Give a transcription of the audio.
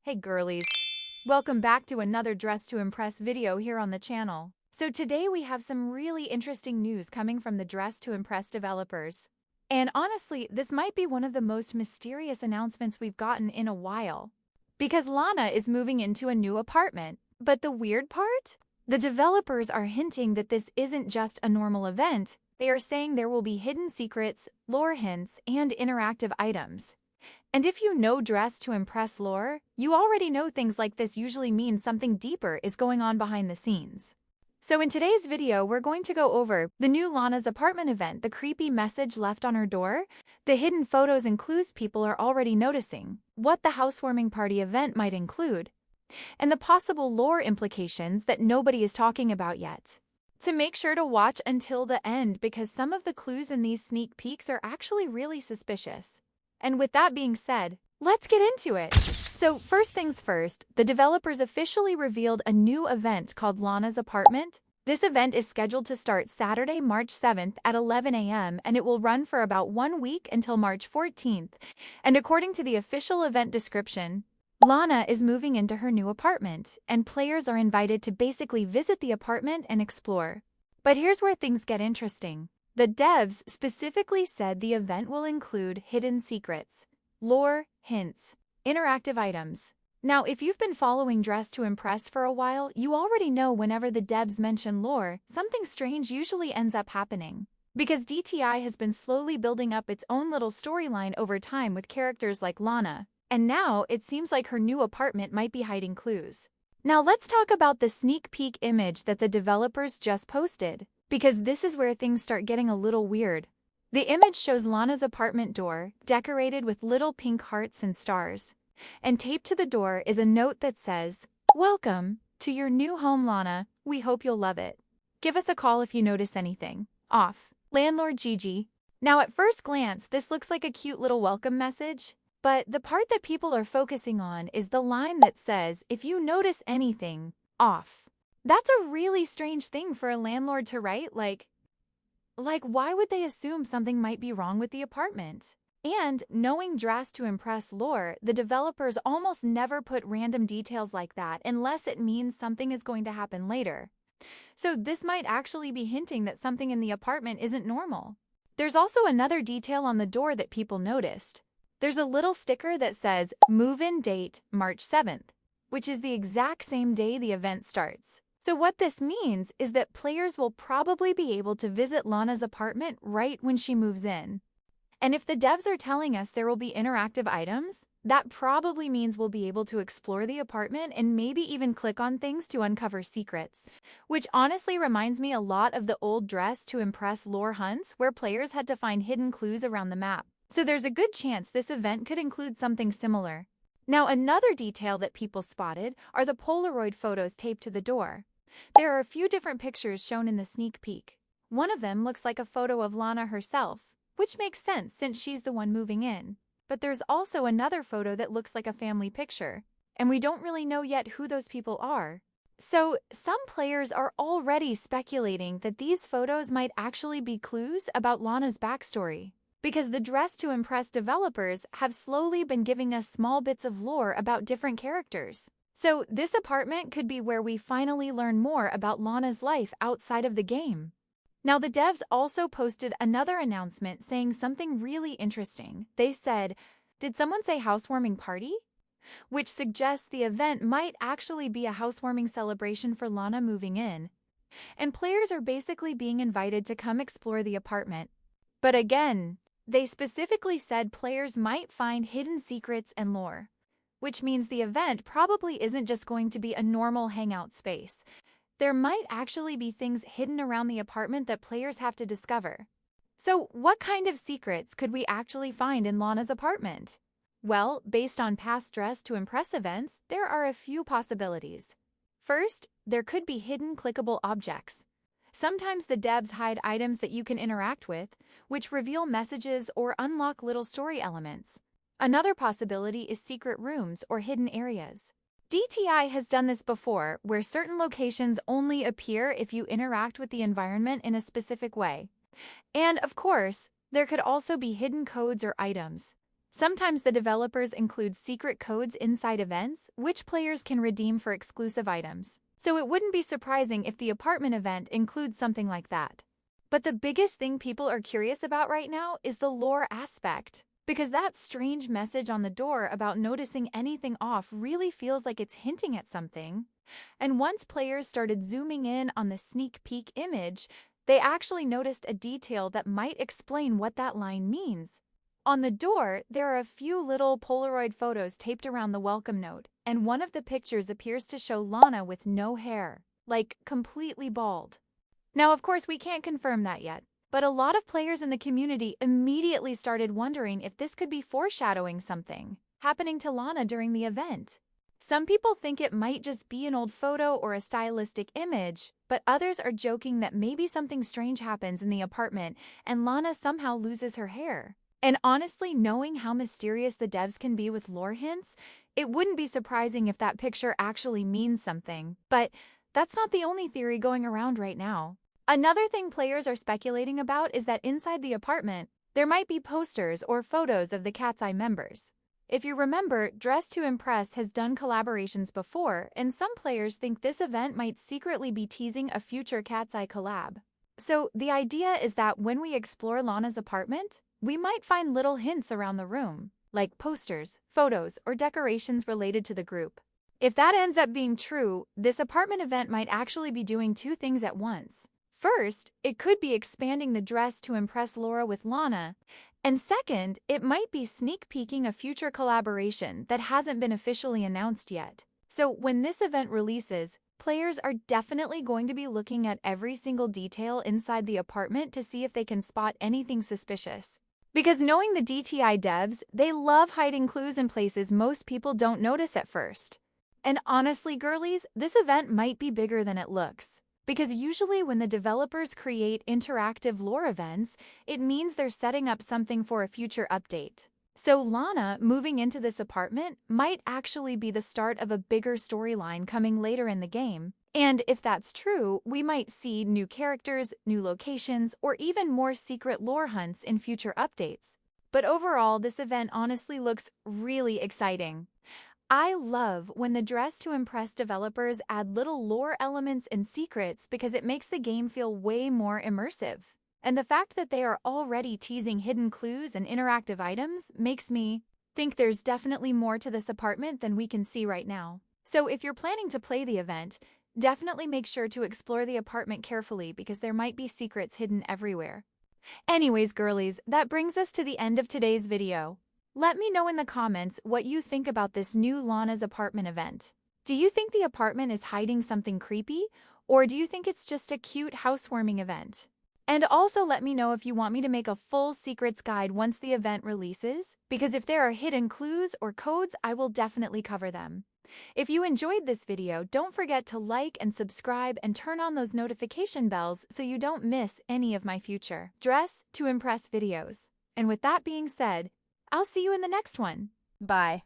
Hey girlies, welcome back to another Dress to Impress video here on the channel. So today we have some really interesting news coming from the Dress to Impress developers. And honestly, this might be one of the most mysterious announcements we've gotten in a while. Because Lana is moving into a new apartment. But the weird part? The developers are hinting that this isn't just a normal event. They are saying there will be hidden secrets, lore hints, and interactive items. And if you know Dress to Impress lore, you already know things like this usually mean something deeper is going on behind the scenes. So in today's video, we're going to go over the new Lana's apartment event, the creepy message left on her door, the hidden photos and clues people are already noticing, what the housewarming party event might include, and the possible lore implications that nobody is talking about yet. So make sure to watch until the end because some of the clues in these sneak peeks are actually really suspicious. And with that being said, let's get into it. So first things first, the developers officially revealed a new event called Lana's Apartment. This event is scheduled to start Saturday, March 7th at 11 a.m. and it will run for about 1 week until March 14th. And according to the official event description, Lana is moving into her new apartment and players are invited to basically visit the apartment and explore. But here's where things get interesting. The devs specifically said the event will include hidden secrets, lore, hints, interactive items. Now, if you've been following Dress to Impress for a while, you already know whenever the devs mention lore, something strange usually ends up happening. Because DTI has been slowly building up its own little storyline over time with characters like Lana, and now it seems like her new apartment might be hiding clues. Now let's talk about the sneak peek image that the developers just posted. Because this is where things start getting a little weird. The image shows Lana's apartment door, decorated with little pink hearts and stars. And taped to the door is a note that says, "Welcome to your new home, Lana. We hope you'll love it. Give us a call if you notice anything. Off. Landlord Gigi." Now at first glance, this looks like a cute little welcome message. But the part that people are focusing on is the line that says, "If you notice anything, off." That's a really strange thing for a landlord to write, like why would they assume something might be wrong with the apartment? And knowing Dress to Impress lore, the developers almost never put random details like that unless it means something is going to happen later. So this might actually be hinting that something in the apartment isn't normal. There's also another detail on the door that people noticed. There's a little sticker that says, "Move-in date, March 7th," which is the exact same day the event starts. So what this means is that players will probably be able to visit Lana's apartment right when she moves in. And if the devs are telling us there will be interactive items, that probably means we'll be able to explore the apartment and maybe even click on things to uncover secrets. Which honestly reminds me a lot of the old Dress to Impress lore hunts where players had to find hidden clues around the map. So there's a good chance this event could include something similar. Now another detail that people spotted are the Polaroid photos taped to the door. There are a few different pictures shown in the sneak peek. One of them looks like a photo of Lana herself, which makes sense since she's the one moving in. But there's also another photo that looks like a family picture, and we don't really know yet who those people are. So some players are already speculating that these photos might actually be clues about Lana's backstory. Because the Dress to Impress developers have slowly been giving us small bits of lore about different characters. So this apartment could be where we finally learn more about Lana's life outside of the game. Now the devs also posted another announcement saying something really interesting. They said, "Did someone say housewarming party?" Which suggests the event might actually be a housewarming celebration for Lana moving in. And players are basically being invited to come explore the apartment. But again, they specifically said players might find hidden secrets and lore. Which means the event probably isn't just going to be a normal hangout space. There might actually be things hidden around the apartment that players have to discover. So what kind of secrets could we actually find in Lana's apartment? Well, based on past Dress to Impress events, there are a few possibilities. First, there could be hidden clickable objects. Sometimes the devs hide items that you can interact with, which reveal messages or unlock little story elements. Another possibility is secret rooms or hidden areas. DTI has done this before, where certain locations only appear if you interact with the environment in a specific way. And of course, there could also be hidden codes or items. Sometimes the developers include secret codes inside events, which players can redeem for exclusive items. So it wouldn't be surprising if the apartment event includes something like that. But the biggest thing people are curious about right now is the lore aspect. Because that strange message on the door about noticing anything off really feels like it's hinting at something. And once players started zooming in on the sneak peek image, they actually noticed a detail that might explain what that line means. On the door, there are a few little Polaroid photos taped around the welcome note, and one of the pictures appears to show Lana with no hair, like completely bald. Now, of course, we can't confirm that yet, but a lot of players in the community immediately started wondering if this could be foreshadowing something happening to Lana during the event. Some people think it might just be an old photo or a stylistic image, but others are joking that maybe something strange happens in the apartment and Lana somehow loses her hair. And honestly, knowing how mysterious the devs can be with lore hints, it wouldn't be surprising if that picture actually means something. But that's not the only theory going around right now. Another thing players are speculating about is that inside the apartment, there might be posters or photos of the KATSEYE members. If you remember, Dress to Impress has done collaborations before, and some players think this event might secretly be teasing a future KATSEYE collab. So the idea is that when we explore Lana's apartment, we might find little hints around the room, like posters, photos, or decorations related to the group. If that ends up being true, this apartment event might actually be doing two things at once. First, it could be expanding the Dress to Impress lore with Lana, and second, it might be sneak peeking a future collaboration that hasn't been officially announced yet. So when this event releases, players are definitely going to be looking at every single detail inside the apartment to see if they can spot anything suspicious. Because knowing the DTI devs, they love hiding clues in places most people don't notice at first. And honestly, girlies, this event might be bigger than it looks. Because usually when the developers create interactive lore events, it means they're setting up something for a future update. So Lana moving into this apartment might actually be the start of a bigger storyline coming later in the game. And if that's true, we might see new characters, new locations, or even more secret lore hunts in future updates. But overall, this event honestly looks really exciting. I love when the Dress to Impress developers add little lore elements and secrets because it makes the game feel way more immersive. And the fact that they are already teasing hidden clues and interactive items makes me think there's definitely more to this apartment than we can see right now. So if you're planning to play the event, definitely make sure to explore the apartment carefully because there might be secrets hidden everywhere. Anyways, girlies, that brings us to the end of today's video. Let me know in the comments what you think about this new Lana'S apartment event. Do you think the apartment is hiding something creepy, or do you think it's just a cute housewarming event? And also let me know if you want me to make a full secrets guide once the event releases, because if there are hidden clues or codes, I will definitely cover them. If you enjoyed this video, don't forget to like and subscribe and turn on those notification bells so you don't miss any of my future Dress to Impress videos. And with that being said, I'll see you in the next one. Bye.